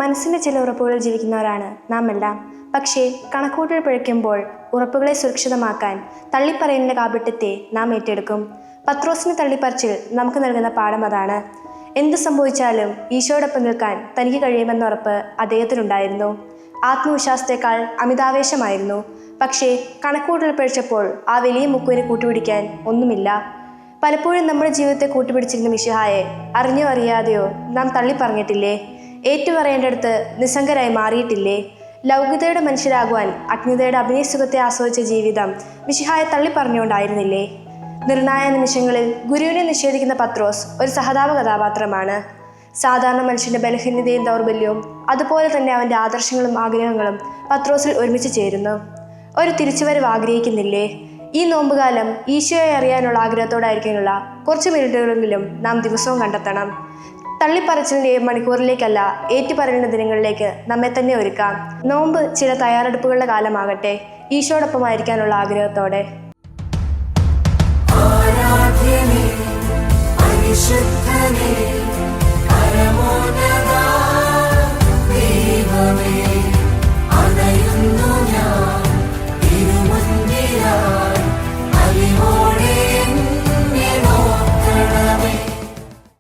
മനസ്സിൻ്റെ ചില ഉറപ്പുകളിൽ ജീവിക്കുന്നവരാണ് നാം എല്ലാം. പക്ഷേ കണക്കൂട്ടൽ പിഴയ്ക്കുമ്പോൾ ഉറപ്പുകളെ സുരക്ഷിതമാക്കാൻ തള്ളിപ്പറയലിൻ്റെ കാപട്യത്തെ നാം ഏറ്റെടുക്കും. പത്രോസിന് തള്ളിപ്പറിച്ചിൽ നമുക്ക് നൽകുന്ന പാഠം അതാണ്. എന്ത് സംഭവിച്ചാലും ഈശോയോടൊപ്പം നിൽക്കാൻ തനിക്ക് കഴിയുമെന്ന ഉറപ്പ് അദ്ദേഹത്തിനുണ്ടായിരുന്നു. ആത്മവിശ്വാസത്തെക്കാൾ അമിതാവേശമായിരുന്നു. പക്ഷേ കണക്കൂട്ടൽ പിഴച്ചപ്പോൾ ആ വലിയ മുക്കുവിനെ കൂട്ടുപിടിക്കാൻ ഒന്നുമില്ല. പലപ്പോഴും നമ്മുടെ ജീവിതത്തെ കൂട്ടുപിടിച്ചിരുന്ന മിശിഹായെ അറിഞ്ഞോ അറിയാതെയോ നാം തള്ളിപ്പറഞ്ഞിട്ടില്ലേ? ഏറ്റുപറയേണ്ടടുത്ത് നിസ്സംഗരായി മാറിയിട്ടില്ലേ? ലൗകികതയുടെ മനുഷ്യരാകുവാൻ അജ്ഞതയുടെ അഭിനയസുഖത്തെ ആസ്വദിച്ച ജീവിതം മിശിഹായെ തള്ളിപ്പറഞ്ഞുകൊണ്ടായിരുന്നില്ലേ? നിർണായക നിമിഷങ്ങളിൽ ഗുരുവിനെ നിഷേധിക്കുന്ന പത്രോസ് ഒരു സഹതാപ കഥാപാത്രമാണ്. സാധാരണ മനുഷ്യൻ്റെ ബലഹീനതയും ദൗർബല്യവും അതുപോലെ തന്നെ അവൻ്റെ ആദർശങ്ങളും ആഗ്രഹങ്ങളും പത്രോസിൽ ഒരുമിച്ച് ചേരുന്നു. ഒരു തിരിച്ചുവരവ് ആഗ്രഹിക്കുന്നില്ലേ? ഈ നോമ്പുകാലം ഈശോയെ അറിയാനുള്ള ആഗ്രഹത്തോടായിരിക്കാനുള്ള കുറച്ച് മിനിറ്റുകളെങ്കിലും നാം ദിവസവും കണ്ടെത്തണം. തള്ളിപ്പറച്ചിലിൻ്റെ മണിക്കൂറിലേക്കല്ല, ഏറ്റുപറയുന്ന ദിനങ്ങളിലേക്ക് നമ്മെ തന്നെ ഒരുക്കാം. നോമ്പ് ചില തയ്യാറെടുപ്പുകളുടെ കാലമാകട്ടെ, ഈശോയോടൊപ്പമായിരിക്കാനുള്ള ആഗ്രഹത്തോടെ. ആരാധ്യനേ, പരിശുദ്ധനേ.